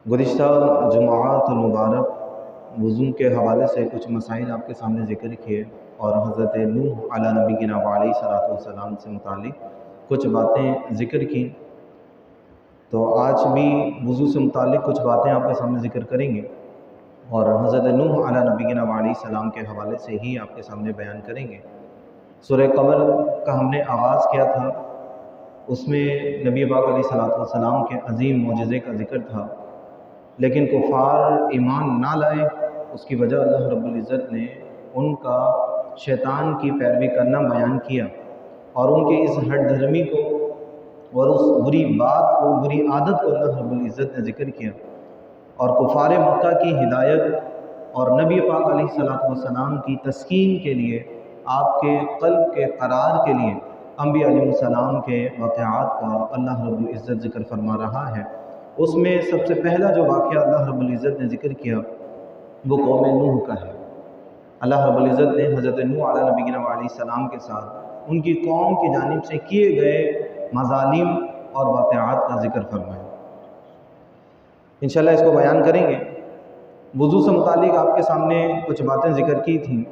गुज़िश्ता जुमाअत मुबारक वज़ू के हवाले से कुछ मसाइल आपके सामने ज़िक्र किए और हज़रत नूह अला नबीना व अलैहिस्सलातु वस्सलाम से मुतालिक कुछ बातें ज़िक्र की। तो आज भी वज़ू से मुतालिक कुछ बातें आपके सामने ज़िक्र करेंगे और हज़रत नूह अला नबीना व अलैहिस्सलाम के हवाले से ही आपके सामने बयान करेंगे। सूरह कमर का हमने आगाज़ किया था, उसमें नबी पाक अलैहिस्सलातु वस्सलाम के अज़ीम मोजज़े का ज़िक्र था, लेकिन कुफ़ार ईमान ना लाए। उसकी वजह अल्लाह रब्बुल इज़्ज़त ने उनका शैतान की पैरवी करना बयान किया और उनके इस हठ धर्मी को और उस बुरी बात को, बुरी आदत को अल्लाह रब्बुल इज़्ज़त ने ज़िक्र किया और कुफ़ार मक्का की हिदायत और नबी पाक अलैहिस्सलातु वस्सलाम की तस्कीन के लिए, आपके क़ल्ब के करार के लिए अंबिया अलैहिस्सलाम के वाक़यात का अल्लाह रब्बुल इज़्ज़त ज़िक्र फरमा रहा है। उसमें सबसे पहला जो वाक़या अल्लाह रब्बुल इज़्ज़त ने ज़िक्र किया वो कौम नूह का है। अल्लाह रब्बुल इज़्ज़त ने हज़रत नूह अला नबीना व अलैहिस्सलाम के साथ उनकी कौम की जानिब से किए गए मज़ालिम और वाक़यात का ज़िक्र फरमाया। इंशाअल्लाह इसको बयान करेंगे। वज़ू से मुतालिक आपके सामने कुछ बातें ज़िक्र की थी।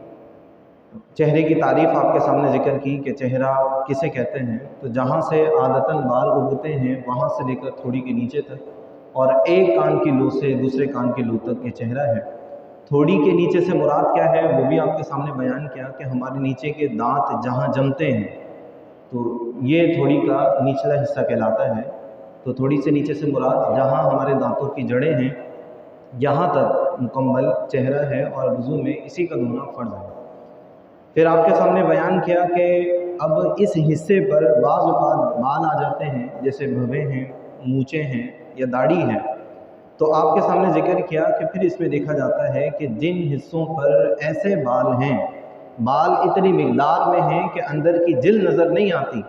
चेहरे की तारीफ़ आपके सामने ज़िक्र की कि चेहरा किसे कहते हैं, तो जहाँ से आदतन बाल उगते हैं वहाँ से लेकर थोड़ी के नीचे तक और एक कान की लो से दूसरे कान की लो तक ये चेहरा है। थोड़ी के नीचे से मुराद क्या है वो भी आपके सामने बयान किया कि हमारे नीचे के दांत जहाँ जमते हैं तो ये थोड़ी का निचला हिस्सा कहलाता है। तो थोड़ी से नीचे से मुराद जहाँ हमारे दांतों की जड़ें हैं यहाँ तक मुकम्मल चेहरा है और वज़ू में इसी का धोना फ़र्ज़ है। फिर आपके सामने बयान किया कि अब इस हिस्से पर बाज़ औक़ात बाल आ जाते हैं, जैसे भवें हैं, मूँछें हैं या दाढ़ी है। तो आपके सामने ज़िक्र किया कि फिर इसमें देखा जाता है कि जिन हिस्सों पर ऐसे बाल हैं, बाल इतनी मिक़दार में हैं कि अंदर की जिल्द नज़र नहीं आती,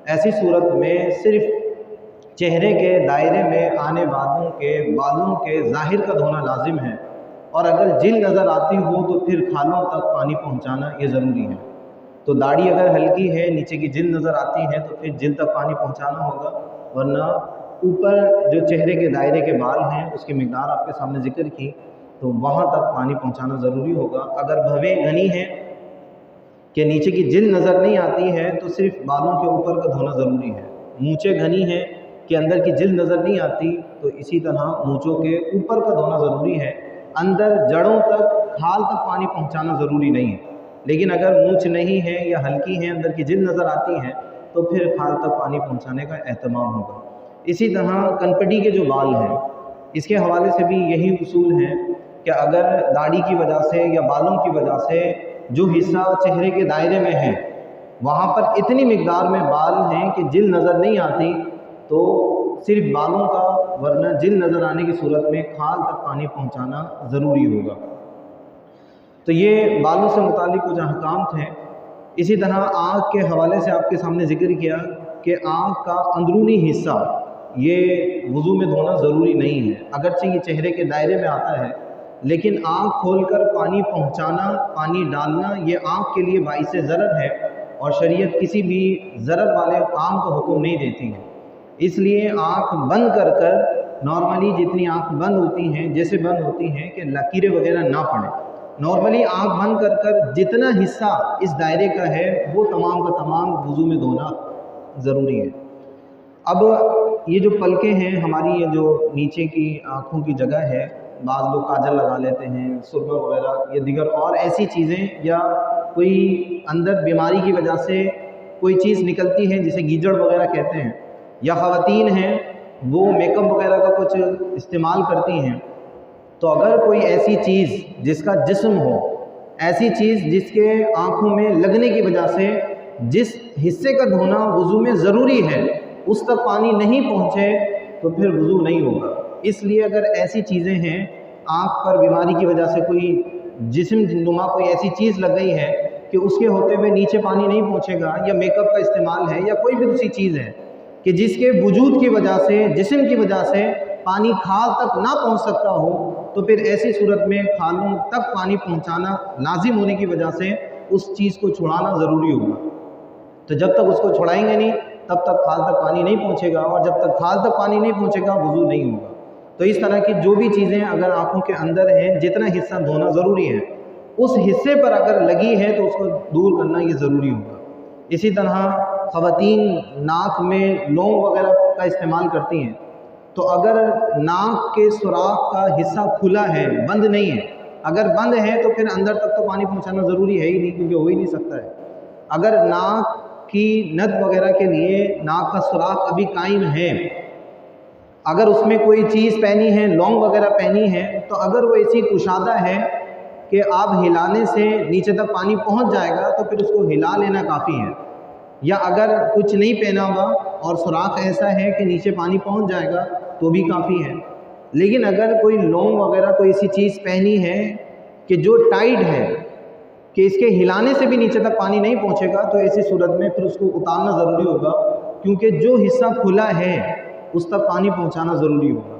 ऐसी सूरत में सिर्फ़ चेहरे के दायरे में आने वालों के बालों के ज़ाहिर का धोना लाजिम है और अगर जिल्द नज़र आती हो तो फिर खालों तक पानी पहुंचाना ये ज़रूरी है। तो दाढ़ी अगर हल्की है, नीचे की जिल्द नज़र आती है तो फिर जिल्द तक पानी पहुंचाना होगा, वरना ऊपर जो चेहरे के दायरे के बाल हैं उसकी मिक़दार आपके सामने ज़िक्र की तो वहाँ तक पानी पहुंचाना ज़रूरी होगा। अगर भवें घनी हैं कि नीचे की जिल्द नज़र नहीं आती है तो सिर्फ बालों के ऊपर का धोना ज़रूरी है। मूँछें घनी हैं कि अंदर की जिल्द नज़र नहीं आती तो इसी तरह मूँछों के ऊपर का धोना ज़रूरी है। अंदर जड़ों तक, खाल तक पानी पहुंचाना ज़रूरी नहीं है। लेकिन अगर मूँछ नहीं है या हल्की है, अंदर की जिल्द नज़र आती है तो फिर खाल तक पानी पहुंचाने का एहतमाम होगा। इसी तरह कनपटी के जो बाल हैं इसके हवाले से भी यही उसूल है कि अगर दाढ़ी की वजह से या बालों की वजह से जो हिस्सा चेहरे के दायरे में है वहाँ पर इतनी मिक़दार में बाल हैं कि जिल्द नज़र नहीं आती तो सिर्फ बालों का, वरना जिल्द नज़र आने की सूरत में खाल तक पानी पहुंचाना ज़रूरी होगा। तो ये बालों से मुतालिक कुछ अहकाम थे। इसी तरह आँख के हवाले से आपके सामने ज़िक्र किया कि आँख का अंदरूनी हिस्सा ये वज़ू में धोना ज़रूरी नहीं है, अगरचे ये चेहरे के दायरे में आता है, लेकिन आँख खोलकर पानी पहुंचाना, पानी डालना ये आँख के लिए बाइस ज़रर है और शरीयत किसी भी ज़रर वाले काम का हुक्म नहीं देती है। इसलिए आँख बंद कर कर, नॉर्मली जितनी आँख बंद होती हैं, जैसे बंद होती हैं कि लकीरें वगैरह ना पड़े, नॉर्मली आँख बंद कर कर जितना हिस्सा इस दायरे का है वो तमाम का तमाम वज़ू में धोना ज़रूरी है। अब ये जो पलकें हैं हमारी, ये जो नीचे की आँखों की जगह है, बाज़ लोग काजल लगा लेते हैं, सुरमा वगैरह, ये दिगर और ऐसी चीज़ें, या कोई अंदर बीमारी की वजह से कोई चीज़ निकलती है जिसे गीजड़ वगैरह कहते हैं, या ख़वातीन हैं वो मेकअप वगैरह का कुछ इस्तेमाल करती हैं, तो अगर कोई ऐसी चीज़ जिसका जिस्म हो, ऐसी चीज़ जिसके आँखों में लगने की वजह से जिस हिस्से का धोना वज़ू में ज़रूरी है उस तक पानी नहीं पहुँचे तो फिर वज़ू नहीं होगा। इसलिए अगर ऐसी चीज़ें हैं, आँख पर बीमारी की वजह से कोई जिस्म नुमा कोई ऐसी चीज़ लग गई है कि उसके होते हुए नीचे पानी नहीं पहुँचेगा, या मेकअप का इस्तेमाल है या कोई भी दूसरी चीज़ है कि जिसके वजूद की वजह से, जिस्म की वजह से पानी खाल तक ना पहुँच सकता हो, तो फिर ऐसी सूरत में खालों तक पानी पहुँचाना लाजिम होने की वजह से उस चीज़ को छुड़ाना ज़रूरी होगा। तो जब तक उसको छुड़ाएंगे नहीं तब तक खाल तक पानी नहीं पहुँचेगा, और जब तक खाल तक पानी नहीं पहुँचेगा वज़ू नहीं होगा। تو اس طرح کی جو بھی چیزیں اگر آنکھوں کے اندر ہیں، جتنا حصہ دھونا ضروری ہے، اس حصے پر اگر لگی ہے تو اس کو دور کرنا یہ ضروری ہوگا۔ اسی طرح خواتین ناک میں لونگ وغیرہ کا استعمال کرتی ہیں، تو اگر ناک کے سوراخ کا حصہ کھلا ہے، بند نہیں ہے، اگر بند ہے تو پھر اندر تک تو پانی پہنچانا ضروری ہے ہی نہیں، کیونکہ ہو ہی نہیں سکتا ہے۔ اگر ناک کی نت وغیرہ کے لیے ناک کا سوراخ ابھی قائم ہے، اگر اس میں کوئی چیز پہنی ہے، لونگ وغیرہ پہنی ہے، تو اگر وہ ایسی کشادہ ہے کہ آپ ہلانے سے نیچے تک پانی پہنچ جائے گا تو پھر اس کو ہلا لینا کافی ہے۔ یا اگر کچھ نہیں پہنا ہوا اور سوراخ ایسا ہے کہ نیچے پانی پہنچ جائے گا تو بھی کافی ہے۔ لیکن اگر کوئی لونگ وغیرہ کوئی ایسی چیز پہنی ہے کہ جو ٹائٹ ہے کہ اس کے ہلانے سے بھی نیچے تک پانی نہیں پہنچے گا، تو ایسی صورت میں پھر اس کو اتارنا ضروری ہوگا، کیونکہ جو حصہ کھلا ہے اس تک پانی پہنچانا ضروری ہوگا۔